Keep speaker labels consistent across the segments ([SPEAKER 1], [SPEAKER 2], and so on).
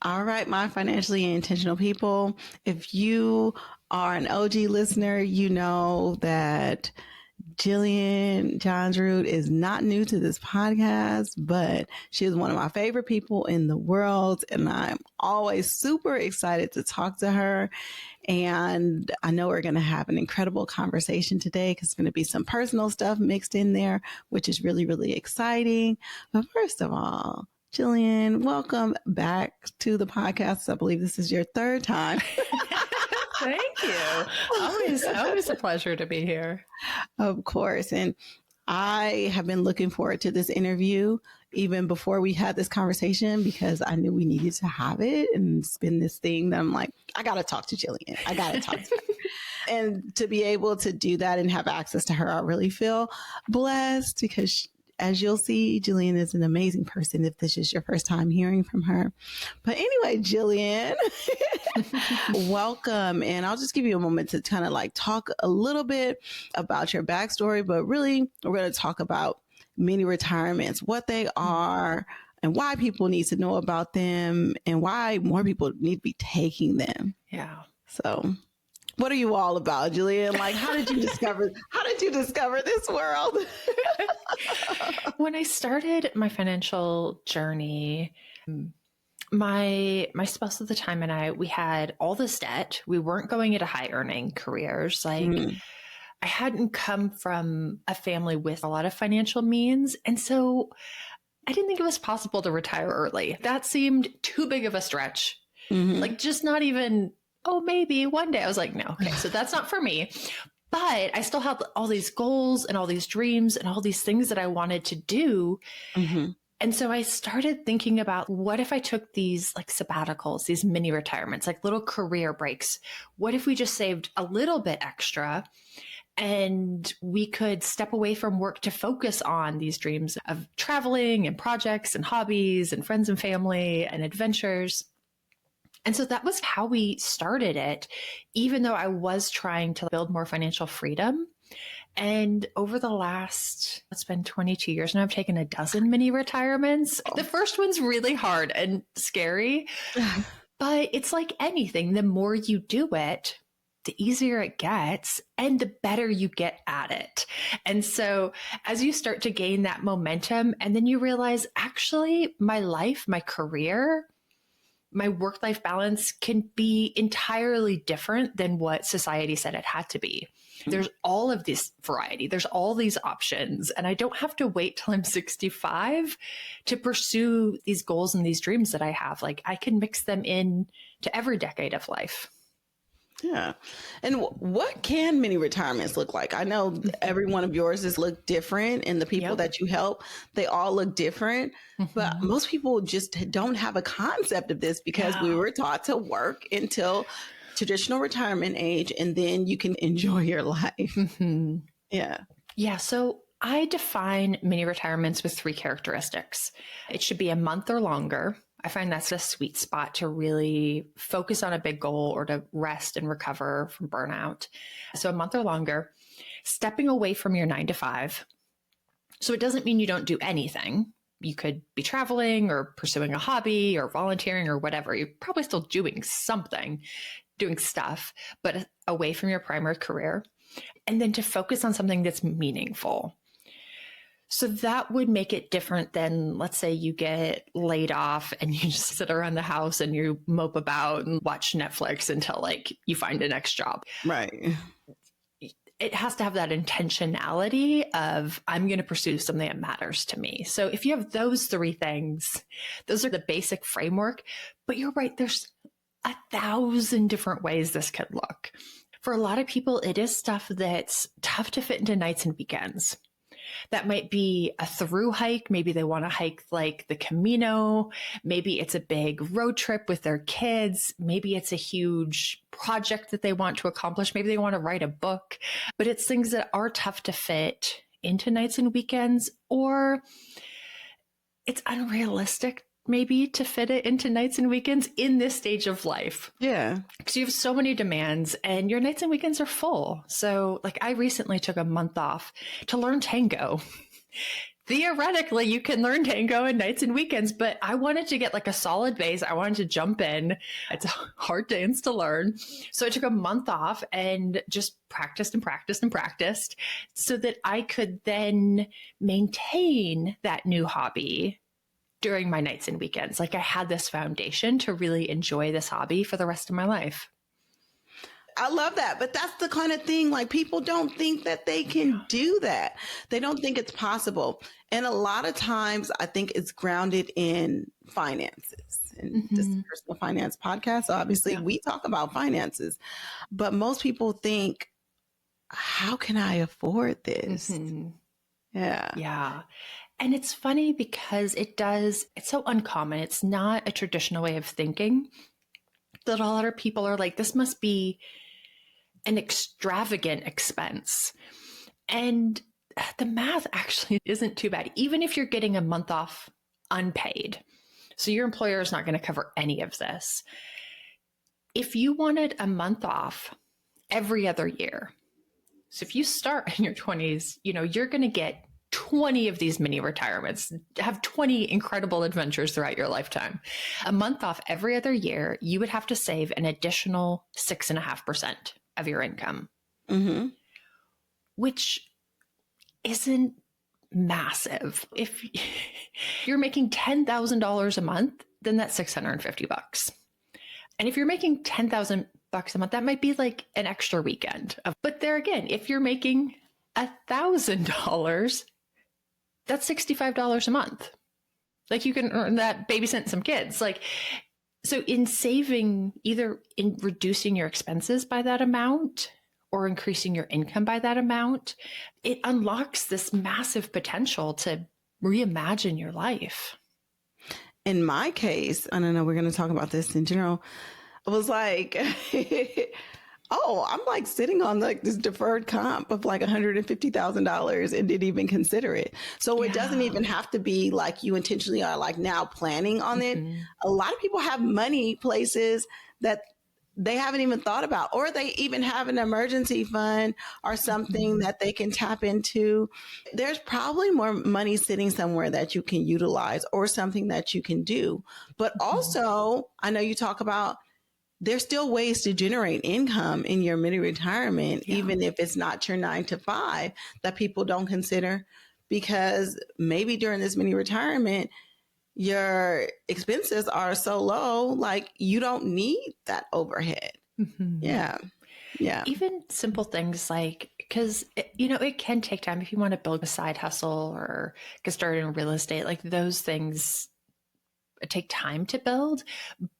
[SPEAKER 1] All right, my financially intentional people. If you are an OG listener, you know that Jillian Johnsrud is not new to this podcast, but she is one of my favorite people in the world. And I'm always super excited to talk to her. And I know we're going to have an incredible conversation today because it's going to be some personal stuff mixed in there, which is really, really exciting. But first of all, Jillian, welcome back to the podcast. I believe this is your third time.
[SPEAKER 2] Thank you. Always a pleasure to be here.
[SPEAKER 1] Of course. And I have been looking forward to this interview even before we had this conversation because I knew we needed to have it. And it's been this thing that I'm like, I got to talk to Jillian. I got to talk to her. And to be able to do that and have access to her, I really feel blessed because as you'll see, Jillian is an amazing person if this is your first time hearing from her. But anyway, Jillian, welcome. And I'll just give you a moment to kind of like talk a little bit about your backstory, but really we're going to talk about mini retirements, what they are and why people need to know about them and why more people need to be taking them.
[SPEAKER 2] Yeah.
[SPEAKER 1] So what are you all about, Jillian? Like, how did you discover this world?
[SPEAKER 2] When I started my financial journey, my spouse at the time and we had all this debt. We weren't going into high earning careers. I hadn't come from a family with a lot of financial means. And so I didn't think it was possible to retire early. That seemed too big of a stretch. Like just not even, maybe one day. I was like, no, okay, so that's not for me. But I still have all these goals and all these dreams and all these things that I wanted to do. And so I started thinking about what if I took these like sabbaticals, these mini retirements, like little career breaks? What if we just saved a little bit extra and we could step away from work to focus on these dreams of traveling and projects and hobbies and friends and family and adventures? And so that was how we started it, even though I was trying to build more financial freedom. And over the last, it's been 22 years now, I've taken a dozen mini retirements. The first one's really hard and scary, but it's like anything. The more you do it, the easier it gets and the better you get at it. And so as you start to gain that momentum and then you realize, actually, my life, my career, my work-life balance can be entirely different than what society said it had to be. There's all of this variety. There's all these options. And I don't have to wait till I'm 65 to pursue these goals and these dreams that I have. Like I can mix them in to every decade of life.
[SPEAKER 1] Yeah. And what can mini retirements look like? I know every one of yours is look different and the people that you help, they all look different, but most people just don't have a concept of this because we were taught to work until traditional retirement age and then you can enjoy your life. Yeah. So I define mini retirements with 3 characteristics. It should be a month or longer. I find that's a sweet spot to really focus on a big goal or to rest and recover from burnout. So a month or longer, stepping away from your 9 to 5. So it doesn't mean you don't do anything. You could be traveling or pursuing a hobby or volunteering or whatever. You're probably still doing something, doing stuff, but away from your primary career. And then to focus on something that's meaningful. So that would make it different than, let's say you get laid off and you just sit around the house and you mope about and watch Netflix until like you find a next job. Right.
[SPEAKER 2] It has to have that intentionality of I'm going to pursue something that matters to me. So if you have those 3 things, those are the basic framework, but you're right. There's 1,000 different ways this could look. For a lot of people, it is stuff that's tough to fit into nights and weekends. That might be a through hike. Maybe they want to hike like the Camino. Maybe it's a big road trip with their kids. Maybe it's a huge project that they want to accomplish. Maybe they want to write a book, but it's things that are tough to fit into nights and weekends, or it's unrealistic maybe to fit it into nights and weekends in this stage of life.
[SPEAKER 1] Yeah.
[SPEAKER 2] Because you have so many demands and your nights and weekends are full. So like I recently took a month off to learn tango. theoretically you can learn tango on nights and weekends, but I wanted to get like a solid base. I wanted to jump in. It's a hard dance to learn. So I took a month off and just practiced and practiced and practiced so that I could then maintain that new hobby during my nights and weekends. Like I had this foundation to really enjoy this hobby for the rest of my life.
[SPEAKER 1] I love that. But that's the kind of thing, like people don't think that they can do that. They don't think it's possible. And a lot of times I think it's grounded in finances. And this is a personal finance podcast. So obviously we talk about finances, but most people think, how can I afford this? Yeah.
[SPEAKER 2] Yeah. And it's funny because it's so uncommon. It's not a traditional way of thinking that a lot of people are like, this must be an extravagant expense. And the math actually isn't too bad, even if you're getting a month off unpaid. So your employer is not going to cover any of this. If you wanted a month off every other year, so if you start in your 20s, you're going to get 20 of these mini retirements, have 20 incredible adventures throughout your lifetime. A month off every other year, you would have to save an additional 6.5% of your income, which isn't massive. If you're making $10,000 a month, then that's $650. And if you're making $10,000 a month, that might be like an extra weekend. But there again, if you're making $1,000, that's $65 a month. Like you can earn that babysitting some kids. So in saving, either in reducing your expenses by that amount or increasing your income by that amount, it unlocks this massive potential to reimagine your life.
[SPEAKER 1] In my case, I don't know, we're going to talk about this in general. I was like, oh, I'm like sitting on like this deferred comp of like $150,000 and didn't even consider it. So it doesn't even have to be like you intentionally are like now planning on it. A lot of people have money places that they haven't even thought about, or they even have an emergency fund or something that they can tap into. There's probably more money sitting somewhere that you can utilize or something that you can do. But also, I know you talk about there's still ways to generate income in your mini retirement, even if it's not your 9 to 5, that people don't consider, because maybe during this mini retirement, your expenses are so low, like you don't need that overhead. Yeah.
[SPEAKER 2] Even simple things like, because, it can take time if you want to build a side hustle or get started in real estate, like those things take time to build.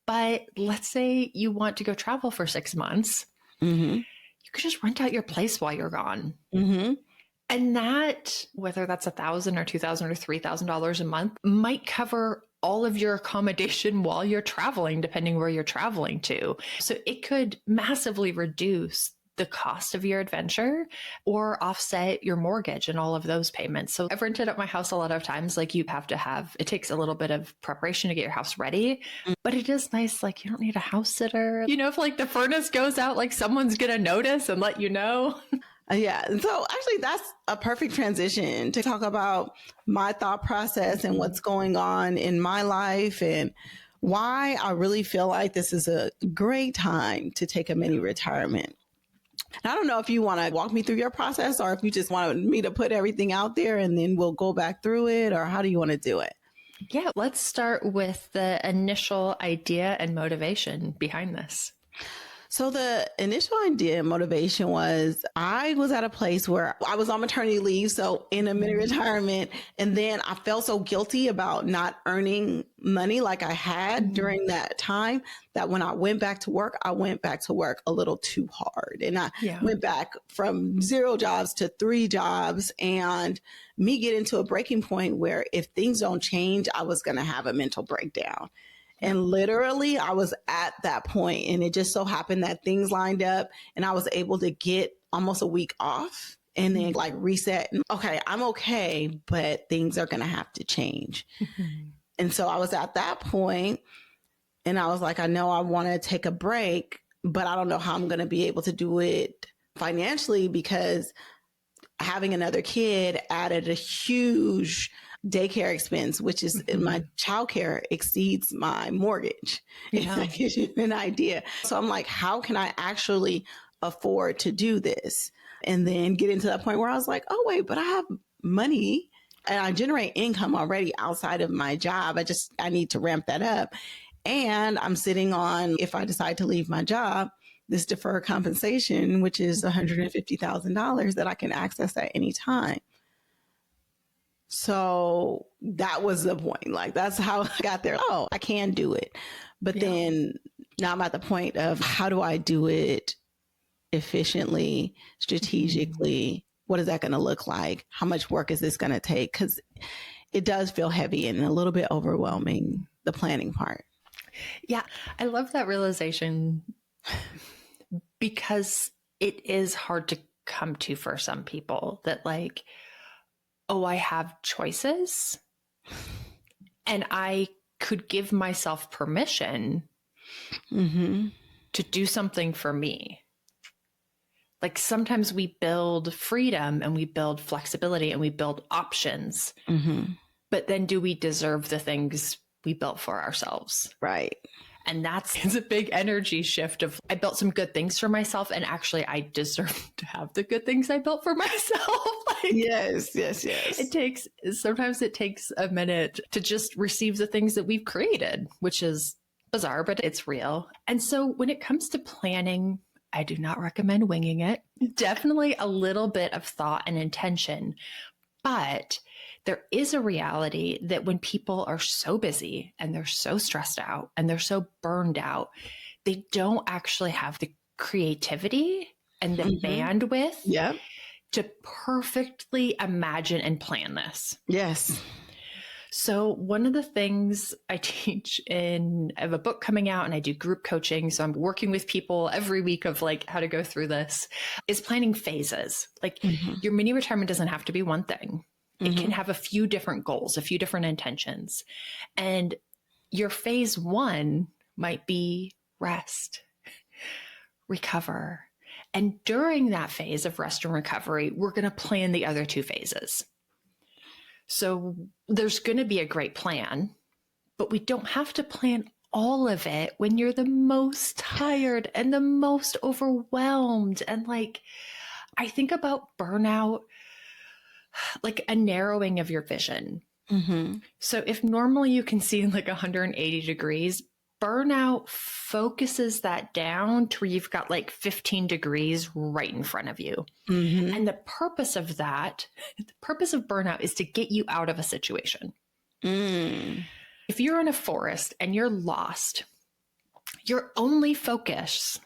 [SPEAKER 2] But let's say you want to go travel for 6 months. You could just rent out your place while you're gone. And that, whether that's $1,000 or $2,000 or $3,000 a month, might cover all of your accommodation while you're traveling, depending where you're traveling to. So it could massively reduce the cost of your adventure or offset your mortgage and all of those payments. So I've rented out my house a lot of times. Like it takes a little bit of preparation to get your house ready, but it is nice. Like you don't need a house sitter. If like the furnace goes out, like someone's going to notice and let you know.
[SPEAKER 1] Yeah. So actually that's a perfect transition to talk about my thought process and what's going on in my life and why I really feel like this is a great time to take a mini retirement. I don't know if you want to walk me through your process or if you just want me to put everything out there and then we'll go back through it, or how do you want to do it?
[SPEAKER 2] Yeah, let's start with the initial idea and motivation behind this.
[SPEAKER 1] So the initial idea and motivation was I was at a place where I was on maternity leave, so in a mini retirement, and then I felt so guilty about not earning money like I had during that time that when I went back to work, I went back to work a little too hard. And I went back from 0 jobs to 3 jobs, and me getting to a breaking point where if things don't change, I was going to have a mental breakdown. And literally I was at that point, and it just so happened that things lined up and I was able to get almost a week off and then like reset. And, okay, I'm okay, but things are going to have to change. And so I was at that point and I was like, I know I want to take a break, but I don't know how I'm going to be able to do it financially because having another kid added a huge daycare expense, which is my childcare exceeds my mortgage.
[SPEAKER 2] Yeah.
[SPEAKER 1] That gives you an idea. So I'm like, how can I actually afford to do this? And then get into that point where I was like, oh, wait, but I have money and I generate income already outside of my job. I need to ramp that up. And I'm sitting on, if I decide to leave my job, this deferred compensation, which is $150,000 that I can access at any time. So that was the point. Like, that's how I got there. Oh, I can do it. But then now I'm at the point of, how do I do it efficiently, strategically? What is that going to look like? How much work is this going to take? Because it does feel heavy and a little bit overwhelming, the planning part.
[SPEAKER 2] Yeah, I love that realization because it is hard to come to for some people, that like, oh, I have choices and I could give myself permission to do something for me. Like, sometimes we build freedom and we build flexibility and we build options, but then do we deserve the things we built for ourselves?
[SPEAKER 1] Right.
[SPEAKER 2] And it's a big energy shift of, I built some good things for myself and actually I deserve to have the good things I built for myself. Like,
[SPEAKER 1] yes.
[SPEAKER 2] Sometimes it takes a minute to just receive the things that we've created, which is bizarre, but it's real. And so when it comes to planning, I do not recommend winging it. Definitely a little bit of thought and intention, but there is a reality that when people are so busy and they're so stressed out and they're so burned out, they don't actually have the creativity and the bandwidth to perfectly imagine and plan this.
[SPEAKER 1] Yes.
[SPEAKER 2] So one of the things I teach I have a book coming out and I do group coaching. So I'm working with people every week of like how to go through this, is planning phases. Like your mini retirement doesn't have to be one thing. It can have a few different goals, a few different intentions. And your phase 1 might be rest, recover. And during that phase of rest and recovery, we're going to plan the other 2 phases. So there's going to be a great plan, but we don't have to plan all of it when you're the most tired and the most overwhelmed. And like, I think about burnout like a narrowing of your vision. So if normally you can see like 180 degrees, burnout focuses that down to where you've got like 15 degrees right in front of you. And the purpose of burnout is to get you out of a situation. If you're in a forest and you're lost, your only focus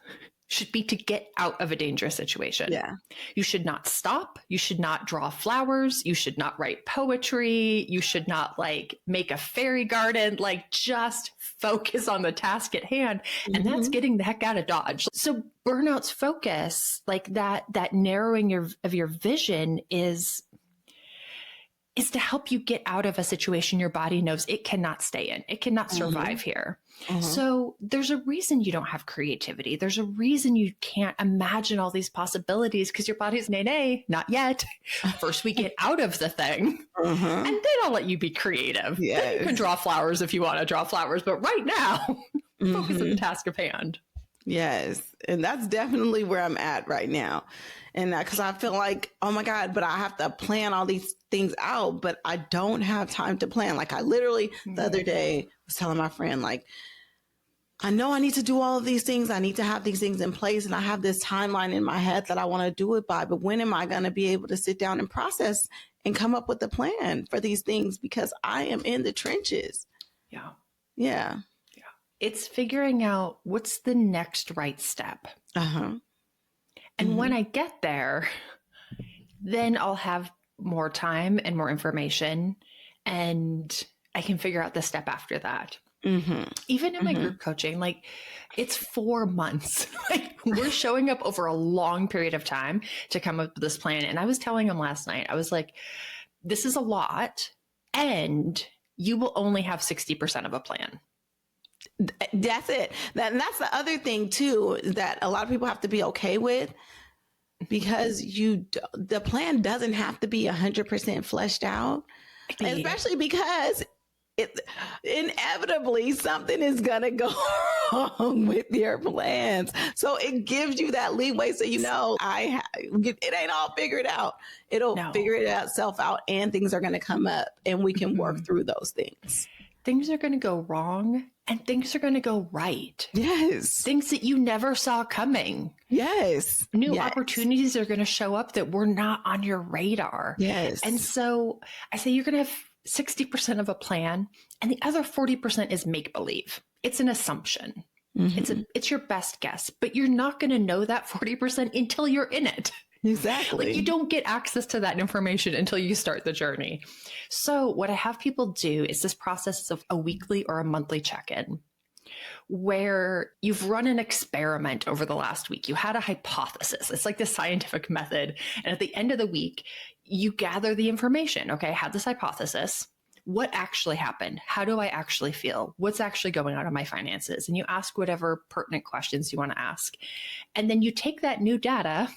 [SPEAKER 2] should be to get out of a dangerous situation.
[SPEAKER 1] Yeah.
[SPEAKER 2] You should not stop. You should not draw flowers. You should not write poetry. You should not like make a fairy garden. Like, just focus on the task at hand. And that's getting the heck out of Dodge. So burnout's focus, like that narrowing of your vision is to help you get out of a situation your body knows it cannot stay in. It cannot survive here. So there's a reason you don't have creativity. There's a reason you can't imagine all these possibilities, because your body's nay, not yet. First we get out of the thing and then I'll let you be creative.
[SPEAKER 1] Yes.
[SPEAKER 2] Then you can draw flowers if you want to draw flowers. But right now, focus on the task of hand.
[SPEAKER 1] Yes. And that's definitely where I'm at right now. And because I feel like, oh my God, but I have to plan all these things out, but I don't have time to plan. Like, I literally the other day was telling my friend, like, I know I need to do all of these things. I need to have these things in place. And I have this timeline in my head that I want to do it by. But when am I going to be able to sit down and process and come up with a plan for these things? Because I am in the trenches. Yeah.
[SPEAKER 2] It's figuring out what's the next right step. And when I get there, then I'll have more time and more information, and I can figure out the step after that. Even in my group coaching, like, it's 4 months. Like, we're showing up over a long period of time to come up with this plan. And I was telling him last night, I was like, this is a lot, and you will only have 60% of a plan.
[SPEAKER 1] That's it. And that's the other thing too, that a lot of people have to be okay with. because the plan doesn't have to be 100% fleshed out, especially because inevitably something is going to go wrong with your plans. So it gives you that leeway. So, it ain't all figured out. It'll figure itself out, and things are going to come up, and we can work through those things.
[SPEAKER 2] Things are going to go wrong and things are going to go right.
[SPEAKER 1] Yes.
[SPEAKER 2] Things that you never saw coming.
[SPEAKER 1] Yes.
[SPEAKER 2] New opportunities are going to show up that were not on your radar.
[SPEAKER 1] Yes.
[SPEAKER 2] And so I say you're going to have 60% of a plan, and the other 40% is make believe. It's an assumption. It's your best guess, but you're not going to know that 40% until you're in it.
[SPEAKER 1] Exactly.
[SPEAKER 2] Like, you don't get access to that information until you start the journey. So what I have people do is this process of a weekly or a monthly check-in, where you've run an experiment over the last week. You had a hypothesis. It's like the scientific method. And at the end of the week, you gather the information. Okay, I had this hypothesis. What actually happened? How do I actually feel? What's actually going on in my finances? And you ask whatever pertinent questions you want to ask. And then you take that new data,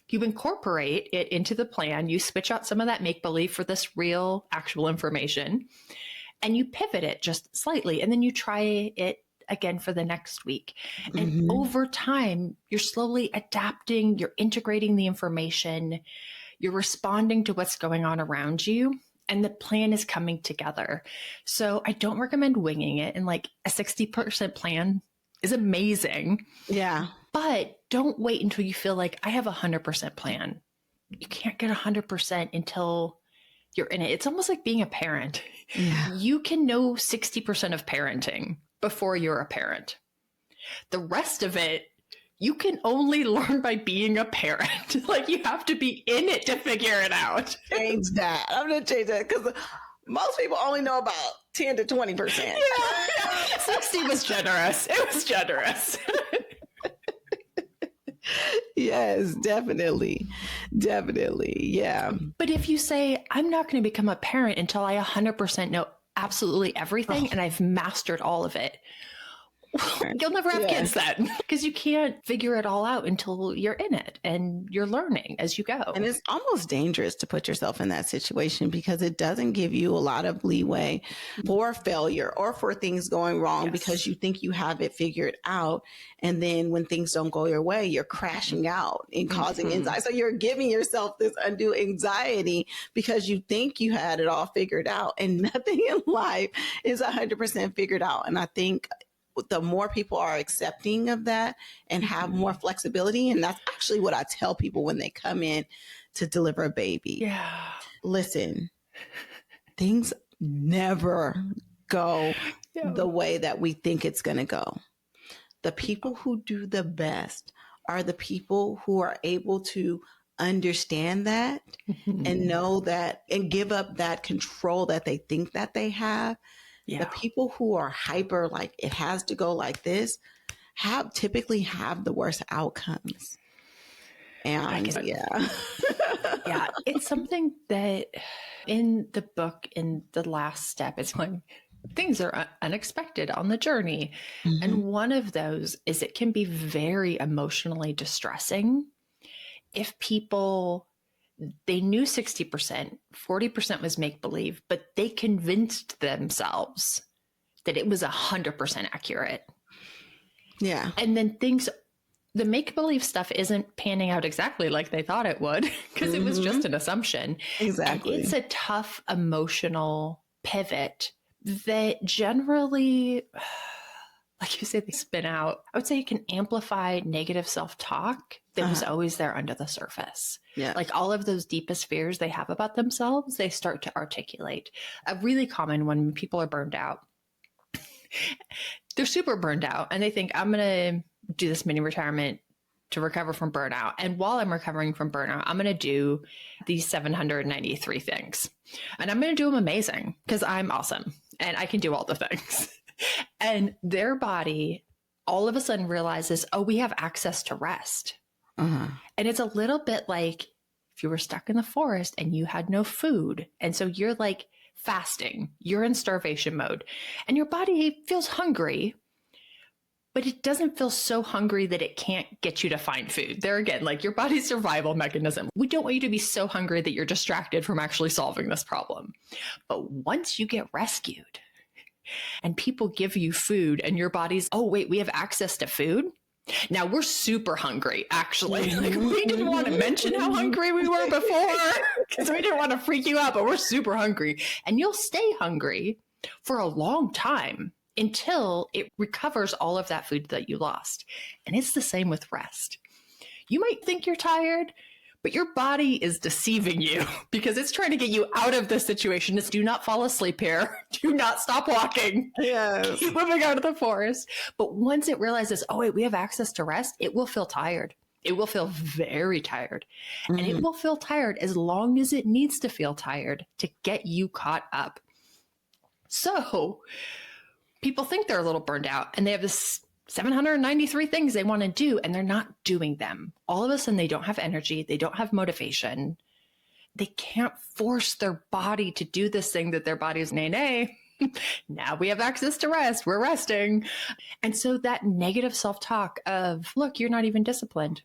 [SPEAKER 2] you incorporate it into the plan, you switch out some of that make-believe for this real, actual information, and you pivot it just slightly. And then you try it again for the next week. And over time, you're slowly adapting, you're integrating the information, you're responding to what's going on around you, and the plan is coming together. So I don't recommend winging it. And like a 60% plan is amazing.
[SPEAKER 1] Yeah.
[SPEAKER 2] But don't wait until you feel like I have a 100% plan. You can't get 100% until you're in it. It's almost like being a parent.
[SPEAKER 1] Yeah.
[SPEAKER 2] You can know 60% of parenting before you're a parent. The rest of it, you can only learn by being a parent. Like, you have to be in it to figure it out.
[SPEAKER 1] Change that. I'm going to change that because most people only know about 10 to 20%.
[SPEAKER 2] Yeah. 60 was generous. It was generous.
[SPEAKER 1] Yes, definitely. Definitely. Yeah.
[SPEAKER 2] But if you say, I'm not going to become a parent until I 100% know absolutely everything and I've mastered all of it, you'll never have kids then, because you can't figure it all out until you're in it and you're learning as you go.
[SPEAKER 1] And it's almost dangerous to put yourself in that situation because it doesn't give you a lot of leeway for failure or for things going wrong because you think you have it figured out. And then when things don't go your way, you're crashing out and causing anxiety. So you're giving yourself this undue anxiety because you think you had it all figured out, and nothing in life is 100% figured out. And I think the more people are accepting of that and have more flexibility, and that's actually what I tell people when they come in to deliver a baby.
[SPEAKER 2] Yeah.
[SPEAKER 1] Listen, things never go the way that we think it's going to go. The people who do the best are the people who are able to understand that and know that and give up that control that they think that they have. The people who are hyper, like it has to go like this, typically have the worst outcomes. And
[SPEAKER 2] it's something that in the book, in the last step, it's like things are unexpected on the journey. And one of those is it can be very emotionally distressing if people, they knew 60%, 40% was make-believe, but they convinced themselves that it was 100% accurate.
[SPEAKER 1] Yeah.
[SPEAKER 2] And then the make-believe stuff isn't panning out exactly like they thought it would because it was just an assumption.
[SPEAKER 1] Exactly.
[SPEAKER 2] And it's a tough emotional pivot that generally, like you said, they spin out. I would say it can amplify negative self-talk that was always there under the surface.
[SPEAKER 1] Yeah.
[SPEAKER 2] Like all of those deepest fears they have about themselves, they start to articulate. A really common one when people are burned out. They're super burned out and they think, I'm going to do this mini retirement to recover from burnout. And while I'm recovering from burnout, I'm going to do these 793 things. And I'm going to do them amazing because I'm awesome and I can do all the things. And their body all of a sudden realizes, oh, we have access to rest. And it's a little bit like if you were stuck in the forest and you had no food. And so you're like fasting, you're in starvation mode and your body feels hungry, but it doesn't feel so hungry that it can't get you to find food. There again, like your body's survival mechanism. We don't want you to be so hungry that you're distracted from actually solving this problem. But once you get rescued and people give you food and your body's, oh, wait, we have access to food. Now we're super hungry, actually. Like, we didn't want to mention how hungry we were before because we didn't want to freak you out, but we're super hungry. And you'll stay hungry for a long time until it recovers all of that food that you lost. And it's the same with rest. You might think you're tired, but your body is deceiving you because it's trying to get you out of this situation. It's do not fall asleep here. Do not stop walking.
[SPEAKER 1] Yes.
[SPEAKER 2] Keep moving out of the forest. But once it realizes, oh, wait, we have access to rest, it will feel tired. It will feel very tired. Mm-hmm. And it will feel tired as long as it needs to feel tired to get you caught up. So people think they're a little burned out and they have this 793 things they want to do and they're not doing them. All of a sudden, they don't have energy. They don't have motivation. They can't force their body to do this thing that their body's nay. Now we have access to rest. We're resting. And so that negative self-talk of, look, you're not even disciplined.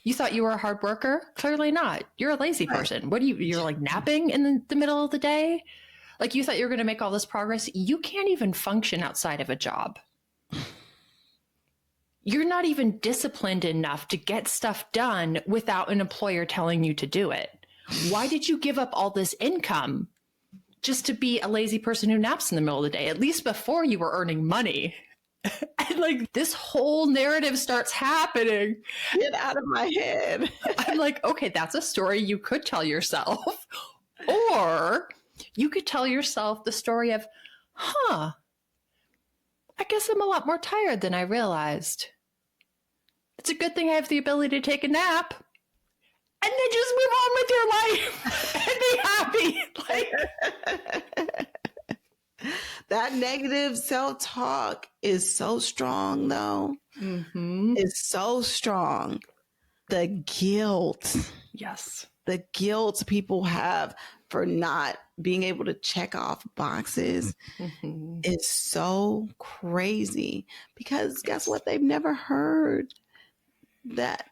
[SPEAKER 2] You thought you were a hard worker? Clearly not. You're a lazy person. What you're like napping in the middle of the day? Like you thought you were going to make all this progress. You can't even function outside of a job. You're not even disciplined enough to get stuff done without an employer telling you to do it. Why did you give up all this income just to be a lazy person who naps in the middle of the day? At least before you were earning money. And like this whole narrative starts happening.
[SPEAKER 1] Get out of my head.
[SPEAKER 2] I'm like, okay, that's a story you could tell yourself. Or you could tell yourself the story of, I guess I'm a lot more tired than I realized. It's a good thing I have the ability to take a nap and then just move on with your life and be happy.
[SPEAKER 1] That negative self-talk is so strong, though. Mm-hmm. It's so strong. The guilt.
[SPEAKER 2] Yes.
[SPEAKER 1] The guilt people have for not being able to check off boxes is so crazy because guess what? They've never heard that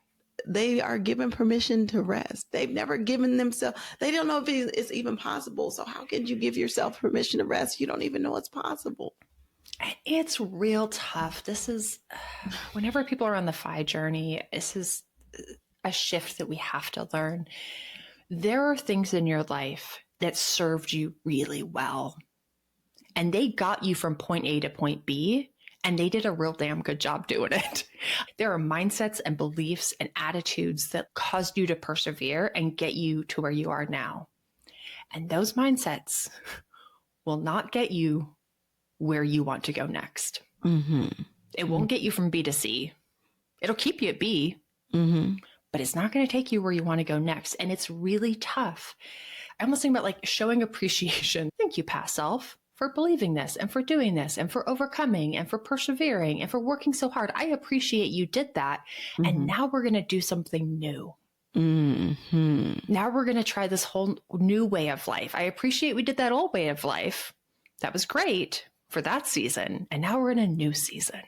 [SPEAKER 1] they are given permission to rest. They've never given themselves, they don't know if it's even possible. So how can you give yourself permission to rest? You don't even know it's possible.
[SPEAKER 2] It's real tough. This is, whenever people are on the FI journey, this is a shift that we have to learn. There are things in your life that served you really well. And they got you from point A to point B, and they did a real damn good job doing it. There are mindsets and beliefs and attitudes that caused you to persevere and get you to where you are now. And those mindsets will not get you where you want to go next. Mm-hmm. It won't get you from B to C. It'll keep you at B. Mm-hmm. But it's not going to take you where you want to go next. And it's really tough. I almost think about like showing appreciation. Thank you, past self, for believing this and for doing this and for overcoming and for persevering and for working so hard. I appreciate you did that. Mm-hmm. And now we're going to do something new. Mm-hmm. Now we're going to try this whole new way of life. I appreciate we did that old way of life. That was great for that season. And now we're in a new season.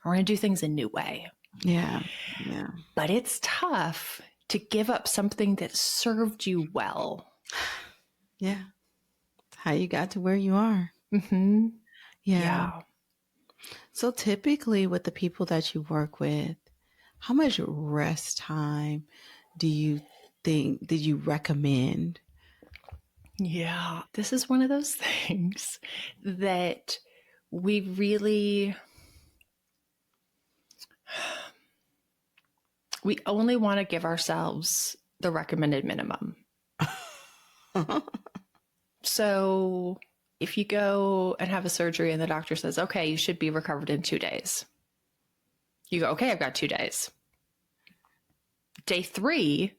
[SPEAKER 2] We're going to do things a new way.
[SPEAKER 1] Yeah. Yeah.
[SPEAKER 2] But it's tough to give up something that served you well.
[SPEAKER 1] Yeah. It's how you got to where you are. Mm-hmm. Yeah. So typically with the people that you work with, how much rest time do you recommend?
[SPEAKER 2] Yeah. This is one of those things that we really... We only want to give ourselves the recommended minimum. So if you go and have a surgery and the doctor says, okay, you should be recovered in 2 days. You go, okay, I've got 2 days. Day 3,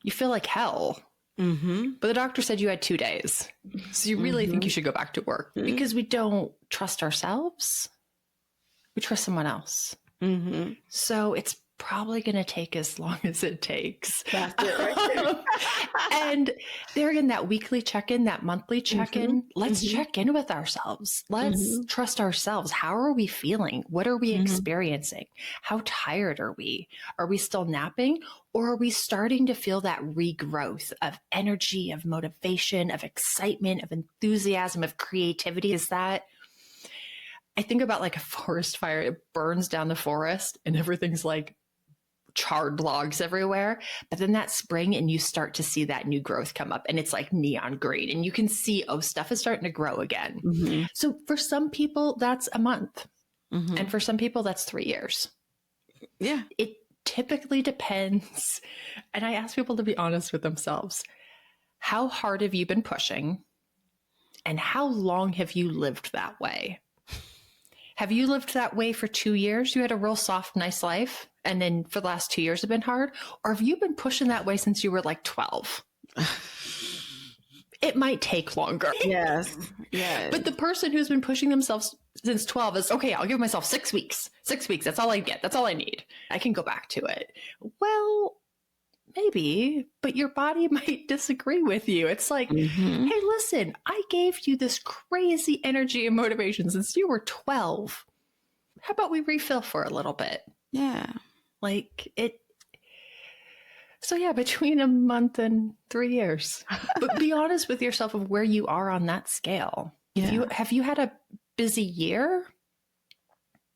[SPEAKER 2] you feel like hell. Mm-hmm. But the doctor said you had 2 days. So you really think you should go back to work because we don't trust ourselves. We trust someone else. Mm-hmm. So it's probably going to take as long as it takes.
[SPEAKER 1] That's it right there.
[SPEAKER 2] And there again, that weekly check-in, that monthly check-in, let's check in with ourselves. Let's trust ourselves. How are we feeling? What are we experiencing? How tired are we? Are we still napping? Or are we starting to feel that regrowth of energy, of motivation, of excitement, of enthusiasm, of creativity? Is that, I think about like a forest fire, it burns down the forest and everything's like charred logs everywhere. But then that spring and you start to see that new growth come up and it's like neon green and you can see, oh, stuff is starting to grow again. So for some people, that's a month. And for some people, that's 3 years.
[SPEAKER 1] Yeah.
[SPEAKER 2] It typically depends. And I ask people to be honest with themselves. How hard have you been pushing? And how long have you lived that way? Have you lived that way for 2 years? You had a real soft, nice life. And then for the last 2 years have been hard? Or have you been pushing that way since you were like 12? It might take longer.
[SPEAKER 1] Yes. Yes.
[SPEAKER 2] But the person who's been pushing themselves since 12 is, okay, I'll give myself 6 weeks. 6 weeks. That's all I get. That's all I need. I can go back to it. Well, maybe, but your body might disagree with you. It's like, hey, listen, I gave you this crazy energy and motivation since you were 12. How about we refill for a little bit?
[SPEAKER 1] Yeah.
[SPEAKER 2] Like it. So yeah, between a month and 3 years. But be honest with yourself of where you are on that scale.
[SPEAKER 1] Yeah.
[SPEAKER 2] Have you had a busy year?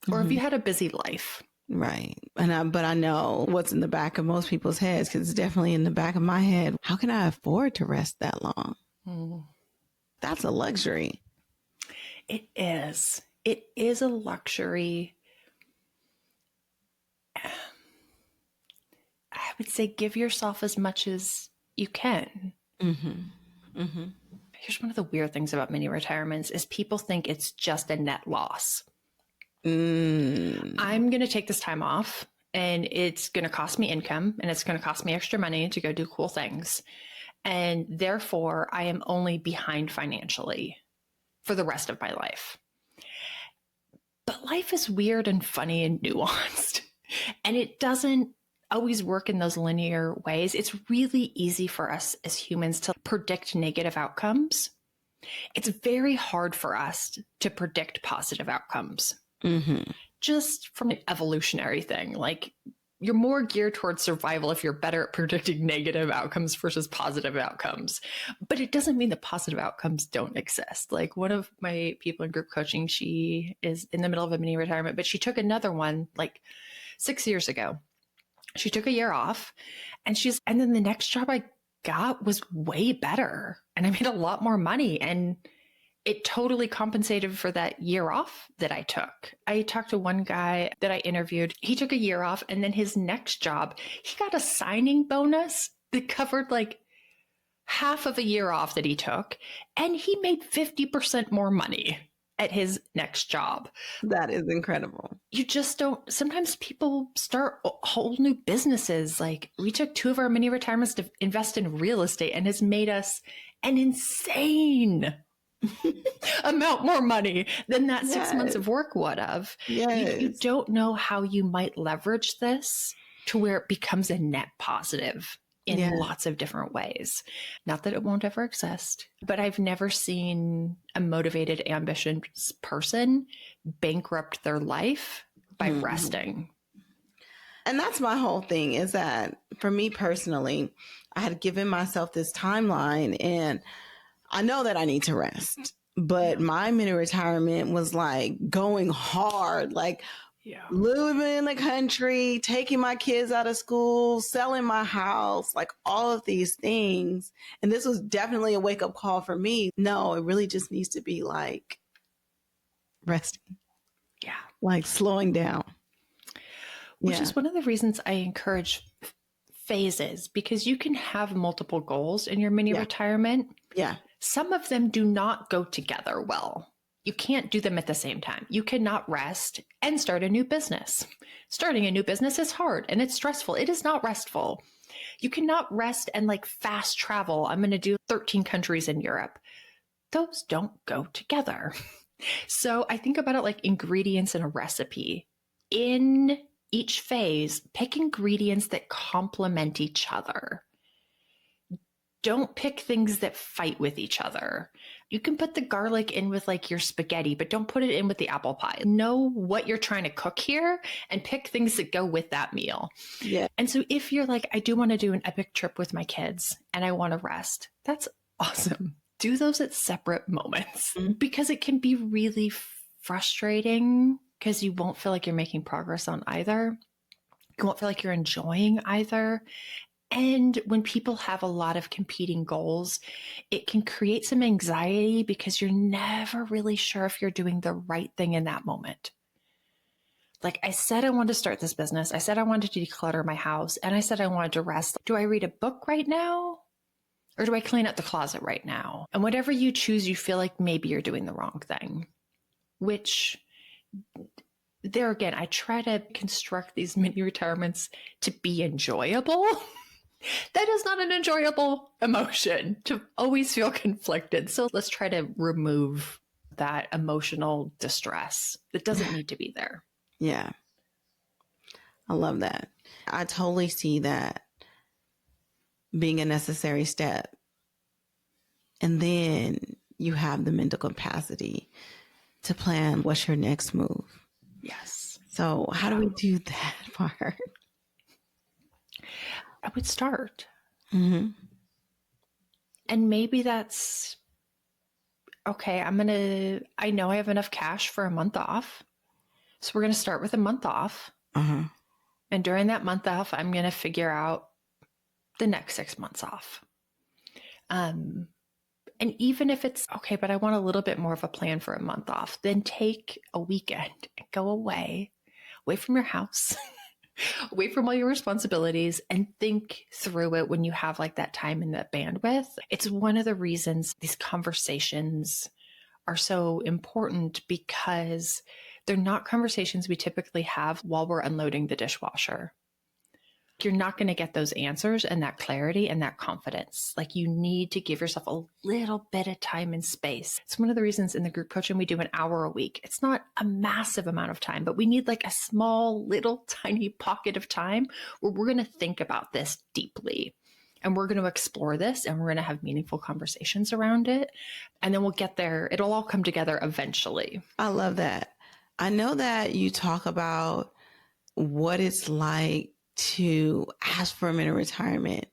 [SPEAKER 2] Or have you had a busy life?
[SPEAKER 1] Right. But I know what's in the back of most people's heads, because it's definitely in the back of my head. How can I afford to rest that long? That's a luxury.
[SPEAKER 2] It is. It is a luxury. I would say give yourself as much as you can. Here's one of the weird things about mini retirements is people think it's just a net loss. I'm going to take this time off and it's going to cost me income and it's going to cost me extra money to go do cool things. And therefore, I am only behind financially for the rest of my life. But life is weird and funny and nuanced. And it doesn't always work in those linear ways. It's really easy for us as humans to predict negative outcomes. It's very hard for us to predict positive outcomes. Just from an evolutionary thing, like you're more geared towards survival if you're better at predicting negative outcomes versus positive outcomes. But it doesn't mean that positive outcomes don't exist. Like one of my people in group coaching, she is in the middle of a mini retirement, but she took another one like 6 years ago. She took a year off and then the next job I got was way better and I made a lot more money and it totally compensated for that year off that I took. I talked to one guy that I interviewed. He took a year off and then his next job, he got a signing bonus that covered like half of a year off that he took. And he made 50% more money at his next job.
[SPEAKER 1] That is incredible.
[SPEAKER 2] You just don't, sometimes people start whole new businesses. Like we took 2 of our mini retirements to invest in real estate and has made us an insane amount more money than that 6 months of work would have. You don't know how you might leverage this to where it becomes a net positive in lots of different ways. Not that it won't ever exist, but I've never seen a motivated, ambitious person bankrupt their life by resting.
[SPEAKER 1] And that's my whole thing is that for me personally, I had given myself this timeline and I know that I need to rest, but my mini retirement was like going hard, like living in the country, taking my kids out of school, selling my house, like all of these things. And this was definitely a wake up call for me. No, it really just needs to be like resting.
[SPEAKER 2] Yeah.
[SPEAKER 1] Like slowing down.
[SPEAKER 2] Which is one of the reasons I encourage phases, because you can have multiple goals in your mini retirement.
[SPEAKER 1] Yeah.
[SPEAKER 2] Some of them do not go together well. You can't do them at the same time. You cannot rest and start a new business. Starting a new business is hard and it's stressful. It is not restful. You cannot rest and like fast travel. I'm going to do 13 countries in Europe. Those don't go together. So I think about it like ingredients in a recipe. In each phase, pick ingredients that complement each other. Don't pick things that fight with each other. You can put the garlic in with like your spaghetti, but don't put it in with the apple pie. Know what you're trying to cook here and pick things that go with that meal.
[SPEAKER 1] Yeah.
[SPEAKER 2] And so if you're like, I do want to do an epic trip with my kids and I want to rest, that's awesome. Do those at separate moments because it can be really frustrating because you won't feel like you're making progress on either. You won't feel like you're enjoying either. And when people have a lot of competing goals, it can create some anxiety because you're never really sure if you're doing the right thing in that moment. Like I said, I wanted to start this business. I said I wanted to declutter my house, and I said I wanted to rest. Do I read a book right now? Or do I clean out the closet right now? And whatever you choose, you feel like maybe you're doing the wrong thing, which there again, I try to construct these mini retirements to be enjoyable. That is not an enjoyable emotion to always feel conflicted. So let's try to remove that emotional distress that doesn't need to be there.
[SPEAKER 1] Yeah. I love that. I totally see that being a necessary step. And then you have the mental capacity to plan what's your next move.
[SPEAKER 2] Yes.
[SPEAKER 1] So how do we do that part?
[SPEAKER 2] I would start.
[SPEAKER 1] Mm-hmm.
[SPEAKER 2] And maybe that's, okay, I know I have enough cash for a month off. So we're going to start with a month off.
[SPEAKER 1] Uh-huh.
[SPEAKER 2] And during that month off, I'm going to figure out the next 6 months off. And even if it's, okay, but I want a little bit more of a plan for a month off, then take a weekend and go away from your house. Away from all your responsibilities and think through it when you have like that time and that bandwidth. It's one of the reasons these conversations are so important because they're not conversations we typically have while we're unloading the dishwasher. You're not going to get those answers and that clarity and that confidence. Like you need to give yourself a little bit of time and space. It's one of the reasons in the group coaching, we do an hour a week. It's not a massive amount of time, but we need like a small, little tiny pocket of time where we're going to think about this deeply. And we're going to explore this and we're going to have meaningful conversations around it. And then we'll get there. It'll all come together eventually.
[SPEAKER 1] I love that. I know that you talk about what it's like to ask for a mini retirement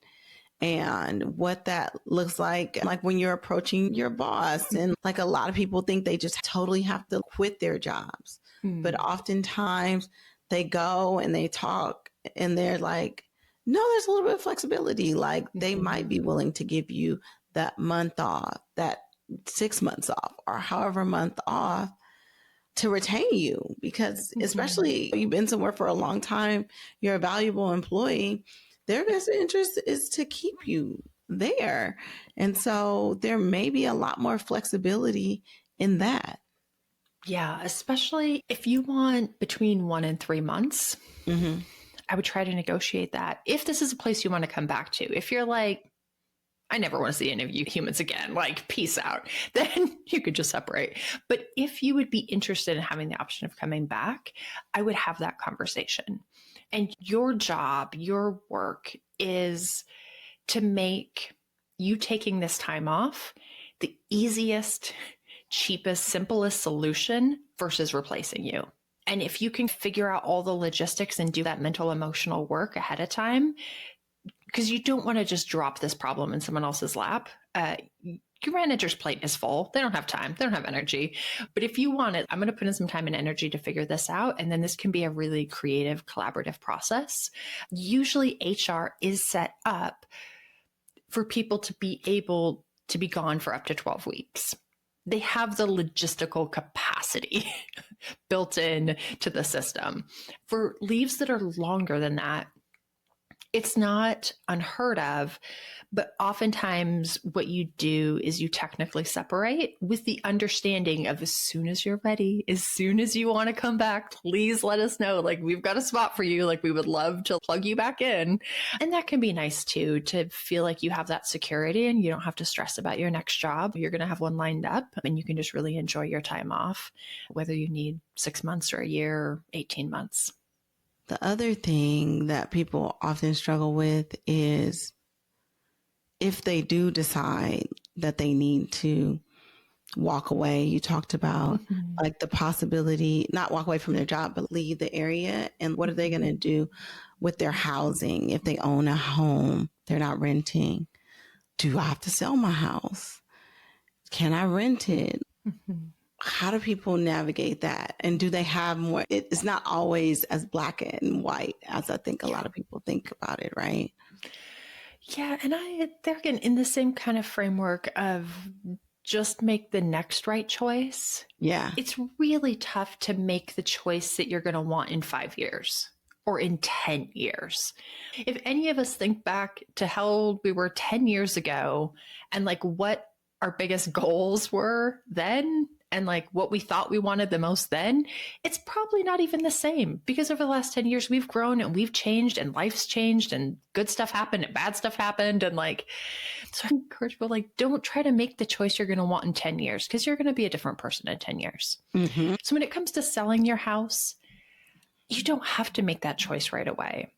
[SPEAKER 1] and what that looks like when you're approaching your boss. And like a lot of people think they just totally have to quit their jobs. But oftentimes they go and they talk and they're like, no, there's a little bit of flexibility. Like they might be willing to give you that month off, that 6 months off, or however month off to retain you, because especially you've been somewhere for a long time, you're a valuable employee, their best interest is to keep you there. And so there may be a lot more flexibility in that.
[SPEAKER 2] Yeah, especially if you want between 1 and 3 months, I would try to negotiate that. If this is a place you want to come back to, if you're like, I never want to see any of you humans again, like peace out, then you could just separate. But if you would be interested in having the option of coming back, I would have that conversation. And your job, your work is to make you taking this time off the easiest, cheapest, simplest solution versus replacing you. And if you can figure out all the logistics and do that mental, emotional work ahead of time, because you don't want to just drop this problem in someone else's lap. Your manager's plate is full. They don't have time. They don't have energy. But if you want it, I'm going to put in some time and energy to figure this out. And then this can be a really creative, collaborative process. Usually HR is set up for people to be able to be gone for up to 12 weeks. They have the logistical capacity built in to the system. For leaves that are longer than that, it's not unheard of, but oftentimes what you do is you technically separate with the understanding of as soon as you're ready, as soon as you want to come back, please let us know. Like we've got a spot for you. Like we would love to plug you back in. And that can be nice too, to feel like you have that security and you don't have to stress about your next job. You're going to have one lined up and you can just really enjoy your time off, whether you need 6 months or a year or 18 months.
[SPEAKER 1] The other thing that people often struggle with is if they do decide that they need to walk away. You talked about like the possibility, not walk away from their job, but leave the area. And what are they going to do with their housing? If they own a home, they're not renting. Do I have to sell my house? Can I rent it? How do people navigate that? And do they have more? It's not always as black and white as I think a lot of people think about it, right?
[SPEAKER 2] Yeah. And they're again in the same kind of framework of just make the next right choice.
[SPEAKER 1] Yeah.
[SPEAKER 2] It's really tough to make the choice that you're going to want in 5 years or in 10 years. If any of us think back to how old we were 10 years ago and like what our biggest goals were then, and like what we thought we wanted the most then, it's probably not even the same because over the last 10 years, we've grown and we've changed and life's changed and good stuff happened and bad stuff happened. And like, so I encourage people, like, don't try to make the choice you're going to want in 10 years because you're going to be a different person in 10 years. So when it comes to selling your house, you don't have to make that choice right away.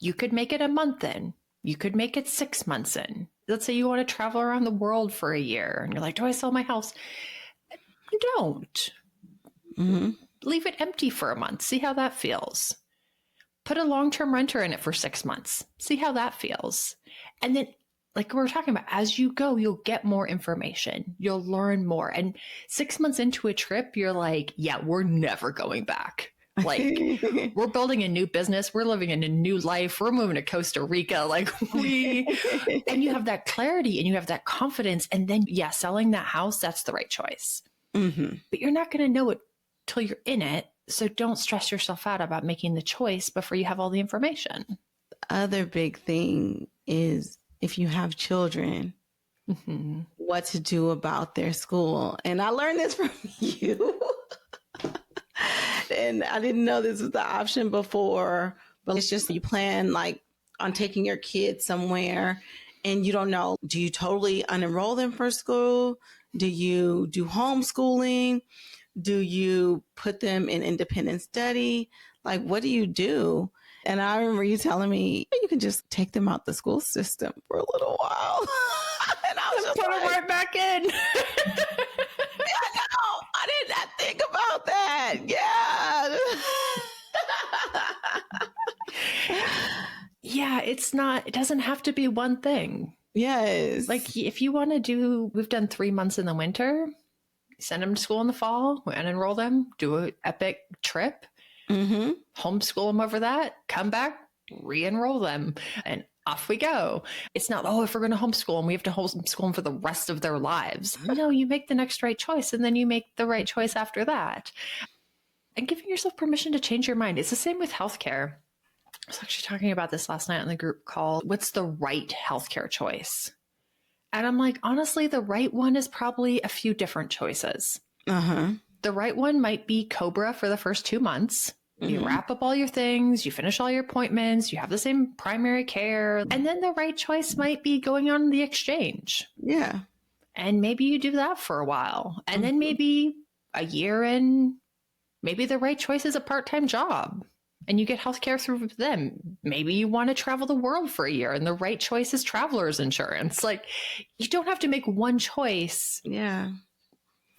[SPEAKER 2] You could make it a month in. You could make it 6 months in. Let's say you want to travel around the world for a year and you're like, do I sell my house? You don't. Leave it empty for a month. See how that feels. Put a long-term renter in it for 6 months. See how that feels. And then, like we were talking about, as you go, you'll get more information. You'll learn more. And 6 months into a trip, you're like, yeah, we're never going back. Like, we're building a new business. We're living in a new life. We're moving to Costa Rica. Like and you have that clarity and you have that confidence. And then, yeah, selling that house, that's the right choice. But you're not going to know it till you're in it. So don't stress yourself out about making the choice before you have all the information.
[SPEAKER 1] The other big thing is if you have children, what to do about their school. And I learned this from you. And I didn't know this was the option before, but it's just you plan like on taking your kids somewhere and you don't know, do you totally unenroll them for school? Do you do homeschooling? Do you put them in independent study? Like, what do you do? And I remember you telling me you can just take them out the school system for a little while. And I was just
[SPEAKER 2] put them right back in.
[SPEAKER 1] I know. I did not think about that. Yeah.
[SPEAKER 2] Yeah, it doesn't have to be one thing.
[SPEAKER 1] Yes.
[SPEAKER 2] Like if you want to we've done 3 months in the winter, send them to school in the fall and enroll them, do an epic trip, homeschool them over that, come back, re-enroll them, and off we go. It's not, if we're going to homeschool them, we have to homeschool them for the rest of their lives. No, you make the next right choice and then you make the right choice after that. And giving yourself permission to change your mind. It's the same with healthcare. I was actually talking about this last night on the group call. What's the right healthcare choice? And I'm like, honestly, the right one is probably a few different choices. The right one might be Cobra for the first 2 months. You wrap up all your things, you finish all your appointments, you have the same primary care. And then the right choice might be going on the exchange.
[SPEAKER 1] Yeah.
[SPEAKER 2] And maybe you do that for a while. And then maybe a year in, maybe the right choice is a part-time job. And you get healthcare through them. Maybe you want to travel the world for a year and the right choice is traveler's insurance. Like, you don't have to make one choice.
[SPEAKER 1] Yeah.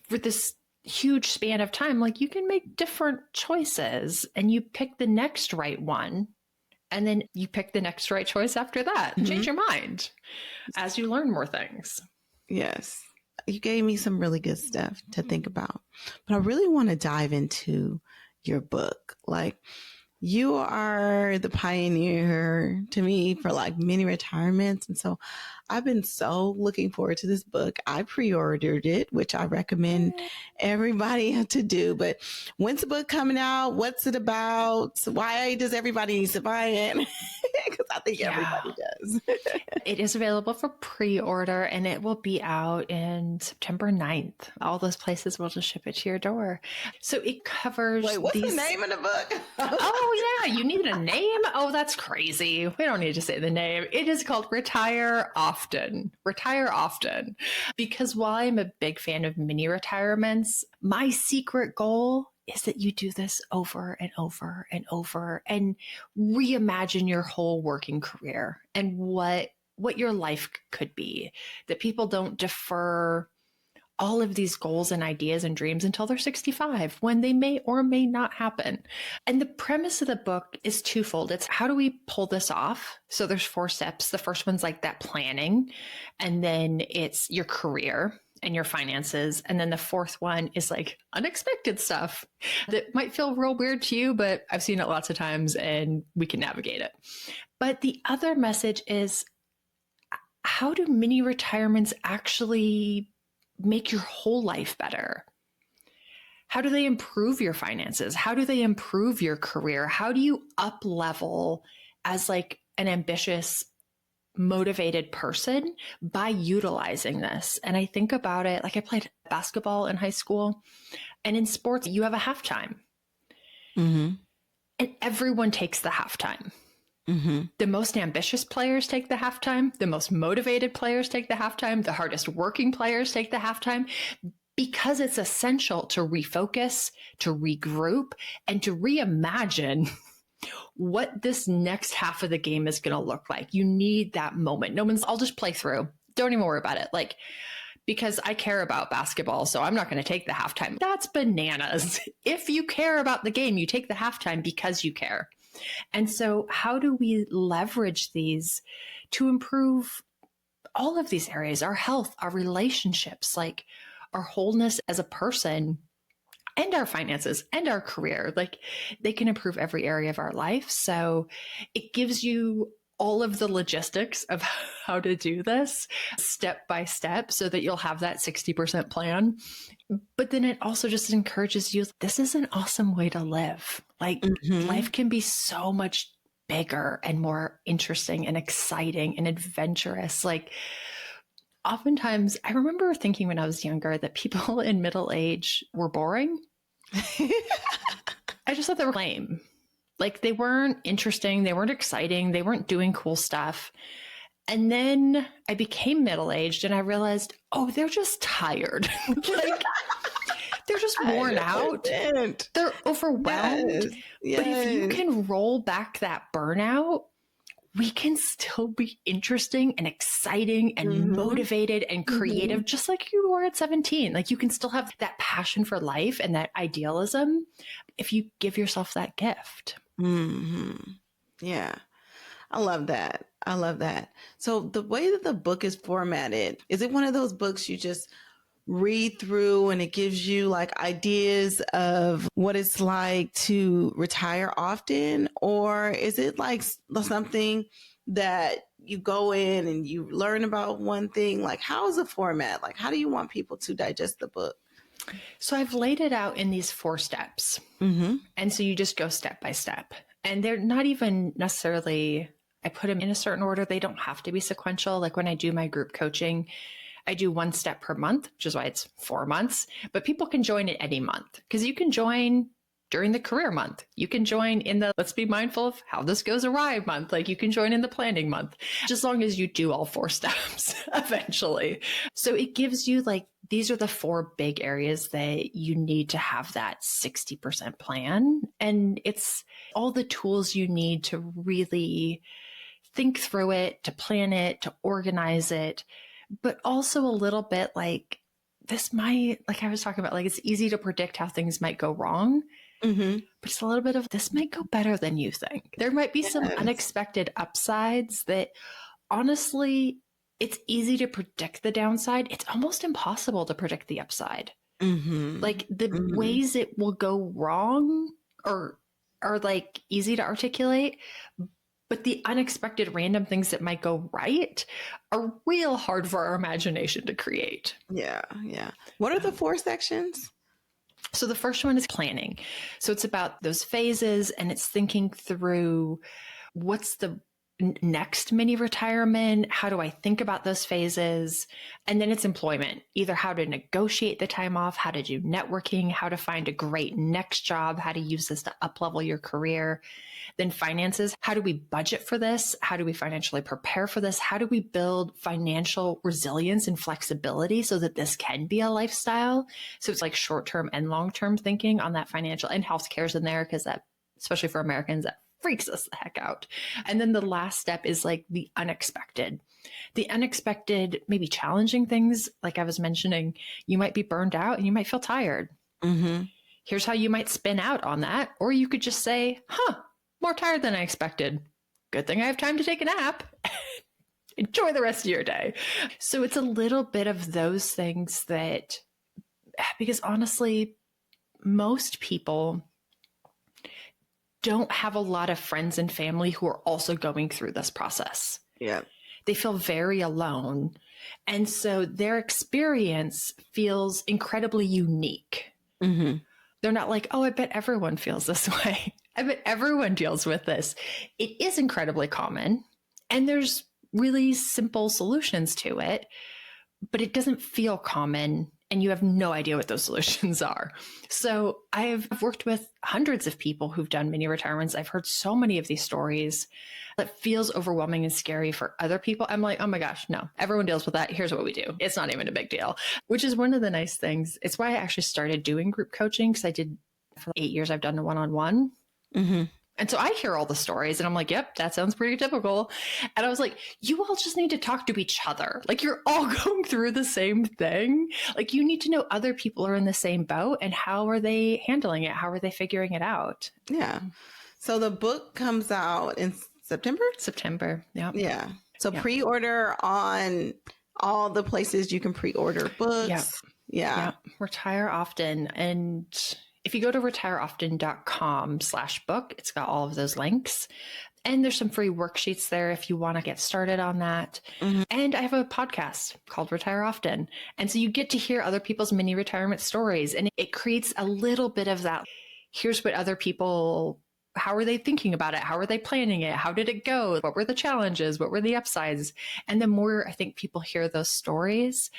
[SPEAKER 2] For this huge span of time. Like, you can make different choices and you pick the next right one. And then you pick the next right choice after that. Change your mind as you learn more things.
[SPEAKER 1] Yes. You gave me some really good stuff to think about. But I really want to dive into your book. Like, you are the pioneer to me for like mini retirements. And so I've been so looking forward to this book. I pre-ordered it, which I recommend everybody to do. But when's the book coming out? What's it about? Why does everybody need to buy it? Because I think everybody does.
[SPEAKER 2] It is available for pre-order and it will be out in September 9th. All those places will just ship it to your door. So it covers
[SPEAKER 1] What's the name of the book?
[SPEAKER 2] Oh, yeah. You need a name? Oh, that's crazy. We don't need to say the name. It is called Retire Often. Retire Often. Because while I'm a big fan of mini retirements, my secret goal is that you do this over and over and over and reimagine your whole working career and what your life could be, that people don't defer all of these goals and ideas and dreams until they're 65, when they may or may not happen. And the premise of the book is twofold. It's how do we pull this off? So there's 4 steps. The first one's like that planning, and then it's your career and your finances. And then the fourth one is like unexpected stuff that might feel real weird to you, but I've seen it lots of times and we can navigate it. But the other message is, how do mini retirements actually make your whole life better? How do they improve your finances? How do they improve your career? How do you up level as like an ambitious, motivated person by utilizing this? And I think about it, like I played basketball in high school, and in sports, you have a halftime. And everyone takes the halftime. The most ambitious players take the halftime. The most motivated players take the halftime. The hardest working players take the halftime, because it's essential to refocus, to regroup, and to reimagine what this next half of the game is going to look like. You need that moment. No one's, I'll just play through. Don't even worry about it. Like, because I care about basketball, so I'm not going to take the halftime. That's bananas. If you care about the game, you take the halftime because you care. And so how do we leverage these to improve all of these areas, our health, our relationships, like our wholeness as a person, and our finances and our career? Like, they can improve every area of our life. So it gives you all of the logistics of how to do this step by step so that you'll have that 60% plan. But then it also just encourages you, this is an awesome way to live. Like, life can be so much bigger and more interesting and exciting and adventurous. Like, oftentimes, I remember thinking when I was younger that people in middle age were boring. I just thought they were lame. Like, they weren't interesting. They weren't exciting. They weren't doing cool stuff. And then I became middle-aged and I realized, oh, they're just tired. Like, they're just worn out. They're overwhelmed. Yes. But if you can roll back that burnout, we can still be interesting and exciting and motivated and creative, just like you were at 17. Like, you can still have that passion for life and that idealism if you give yourself that gift.
[SPEAKER 1] Yeah. I love that. I love that. So the way that the book is formatted, is it one of those books you just read through and it gives you like ideas of what it's like to retire often? Or is it like something that you go in and you learn about one thing? Like, how is the format? Like, how do you want people to digest the book?
[SPEAKER 2] So I've laid it out in these 4 steps. And so you just go step by step. And they're not even necessarily, I put them in a certain order. They don't have to be sequential. Like, when I do my group coaching, I do 1 step per month, which is why it's 4 months. But people can join at any month, because you can join during the career month. You can join in the let's be mindful of how this goes awry month. Like, you can join in the planning month, just as long as you do all 4 steps eventually. So it gives you, like, these are the 4 big areas that you need to have that 60% plan. And it's all the tools you need to really think through it, to plan it, to organize it, but also a little bit like, this might, like I was talking about, like, it's easy to predict how things might go wrong. But it's a little bit of, this might go better than you think. There might be some unexpected upsides that, honestly, it's easy to predict the downside. It's almost impossible to predict the upside. Like, the ways it will go wrong are like easy to articulate, but the unexpected random things that might go right are real hard for our imagination to create.
[SPEAKER 1] Yeah. What are the 4 sections?
[SPEAKER 2] So the first one is planning. So it's about those phases, and it's thinking through what's the next mini retirement? How do I think about those phases? And then it's employment, either how to negotiate the time off, how to do networking, how to find a great next job, how to use this to up-level your career. Then finances, how do we budget for this? How do we financially prepare for this? How do we build financial resilience and flexibility so that this can be a lifestyle? So it's like short-term and long-term thinking on that financial, and healthcare's in there because that, especially for Americans, that freaks us the heck out. And then the last step is like the unexpected, maybe challenging things. Like I was mentioning, you might be burned out and you might feel tired.
[SPEAKER 1] Mm-hmm.
[SPEAKER 2] Here's how you might spin out on that. Or you could just say, more tired than I expected. Good thing I have time to take a nap. Enjoy the rest of your day. So it's a little bit of those things that, because honestly, most people don't have a lot of friends and family who are also going through this process.
[SPEAKER 1] Yeah.
[SPEAKER 2] They feel very alone. And so their experience feels incredibly unique.
[SPEAKER 1] Mm-hmm.
[SPEAKER 2] They're not like, oh, I bet everyone feels this way. I bet everyone deals with this. It is incredibly common, and there's really simple solutions to it, but it doesn't feel common, and you have no idea what those solutions are. So I've worked with hundreds of people who've done mini retirements. I've heard so many of these stories that feels overwhelming and scary for other people. I'm like, oh my gosh, no, everyone deals with that. Here's what we do. It's not even a big deal, which is one of the nice things. It's why I actually started doing group coaching, because I did for 8 years, I've done a one-on-one. Mm-hmm. And so I hear all the stories and I'm like, yep, that sounds pretty typical. And I was like, you all just need to talk to each other. Like, you're all going through the same thing. Like, you need to know other people are in the same boat, and how are they handling it? How are they figuring it out?
[SPEAKER 1] Yeah. So the book comes out in September?
[SPEAKER 2] September. Yeah.
[SPEAKER 1] Yeah. So pre-order on all the places you can pre-order books.
[SPEAKER 2] Yep.
[SPEAKER 1] Yeah.
[SPEAKER 2] Retire Often. And if you go to retireoften.com/book, it's got all of those links. And there's some free worksheets there if you want to get started on that. Mm-hmm. And I have a podcast called Retire Often. And so you get to hear other people's mini retirement stories. And it creates a little bit of that. Here's what other people, how are they thinking about it? How are they planning it? How did it go? What were the challenges? What were the upsides? And the more I think people hear those stories,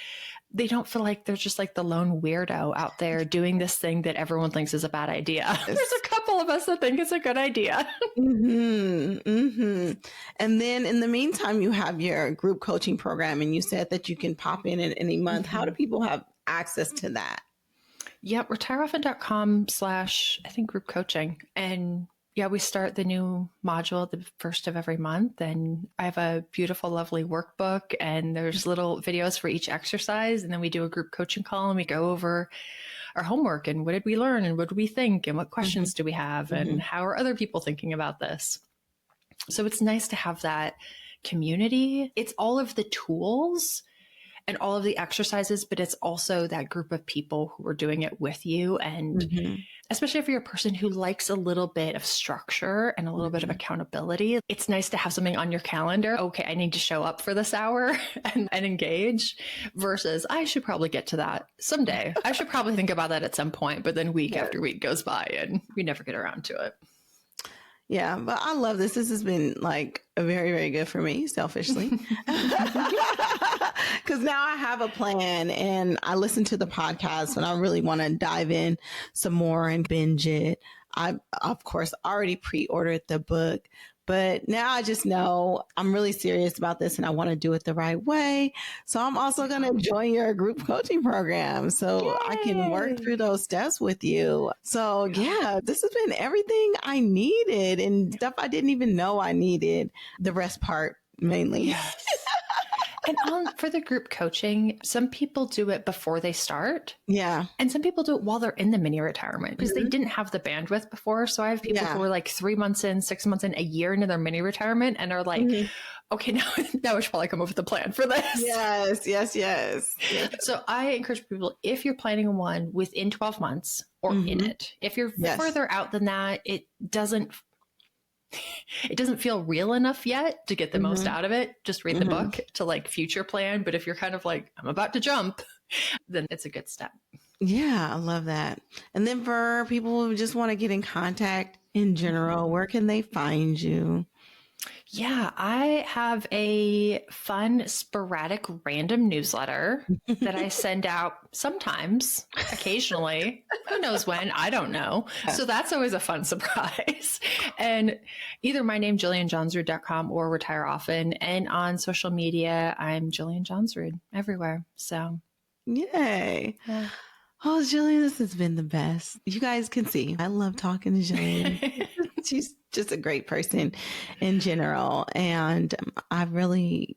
[SPEAKER 2] they don't feel like they're just like the lone weirdo out there doing this thing that everyone thinks is a bad idea. Yes. There's a couple of us that think it's a good idea.
[SPEAKER 1] Mm-hmm, mm-hmm. And then in the meantime, you have your group coaching program, and you said that you can pop in at any month. Mm-hmm. How do people have access to that?
[SPEAKER 2] Yep. retireoften.com/group coaching. And yeah, we start the new module the first of every month, and I have a beautiful, lovely workbook, and there's little videos for each exercise. And then we do a group coaching call, and we go over our homework and what did we learn and what do we think and what questions do we have and how are other people thinking about this? So it's nice to have that community. It's all of the tools and all of the exercises, but it's also that group of people who are doing it with you. And especially if you're a person who likes a little bit of structure and a little bit of accountability, it's nice to have something on your calendar. Okay, I need to show up for this hour and engage, versus I should probably get to that someday. I should probably think about that at some point, but then week after week goes by and we never get around to it.
[SPEAKER 1] Yeah, but I love this. This has been like very, very good for me, selfishly. Because now I have a plan and I listen to the podcast and I really want to dive in some more and binge it. I, of course, already pre-ordered the book, but now I just know I'm really serious about this and I want to do it the right way. So I'm also going to join your group coaching program so Yay! I can work through those steps with you. So yeah, this has been everything I needed and stuff I didn't even know I needed. The rest part mainly.
[SPEAKER 2] Yes. And for the group coaching, some people do it before they start.
[SPEAKER 1] Yeah.
[SPEAKER 2] And some people do it while they're in the mini retirement because they didn't have the bandwidth before. So I have people who are like 3 months in, 6 months in, a year into their mini retirement and are like, okay, now I should probably come up with a plan for this.
[SPEAKER 1] Yes.
[SPEAKER 2] So I encourage people, if you're planning one within 12 months or in it, if you're further out than that, it doesn't feel real enough yet to get the most out of it. Just read the book to like future plan. But if you're kind of like, I'm about to jump, then it's a good step.
[SPEAKER 1] Yeah, I love that. And then for people who just want to get in contact in general, where can they find you?
[SPEAKER 2] Yeah, I have a fun, sporadic, random newsletter that I send out sometimes, occasionally. Who knows when? I don't know. So that's always a fun surprise. And either my name, JillianJohnsrud.com, or Retire Often. And on social media, I'm Jillian Johnsrud everywhere. So,
[SPEAKER 1] Yay.
[SPEAKER 2] yeah.
[SPEAKER 1] Oh, Jillian, this has been the best. You guys can see I love talking to Jillian. She's just a great person in general. And I've really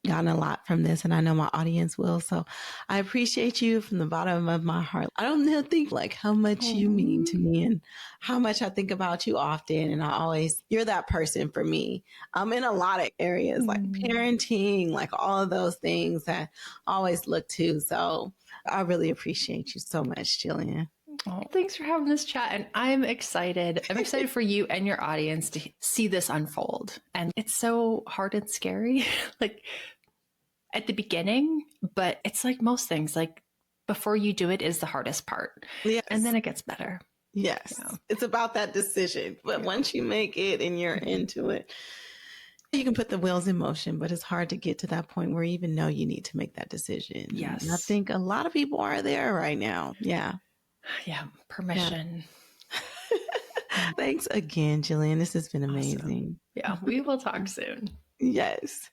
[SPEAKER 1] gotten a lot from this, and I know my audience will. So I appreciate you from the bottom of my heart. I don't know, think like how much you mean to me and how much I think about you often. And you're that person for me. In a lot of areas like parenting, like all of those things that I always look to. So I really appreciate you so much, Jillian.
[SPEAKER 2] Oh, thanks for having this chat. And I'm excited. I'm excited for you and your audience to see this unfold. And it's so hard and scary, like at the beginning, but it's like most things, like before you do it is the hardest part.
[SPEAKER 1] Yes.
[SPEAKER 2] And then it gets better.
[SPEAKER 1] Yes. Yeah. It's about that decision. But once you make it and you're into it, you can put the wheels in motion, but it's hard to get to that point where you even know you need to make that decision.
[SPEAKER 2] Yes.
[SPEAKER 1] And I think a lot of people are there right now. Yeah.
[SPEAKER 2] Yeah. Permission.
[SPEAKER 1] Yeah. Thanks again, Jillian. This has been amazing.
[SPEAKER 2] Awesome. Yeah. We will talk soon.
[SPEAKER 1] Yes.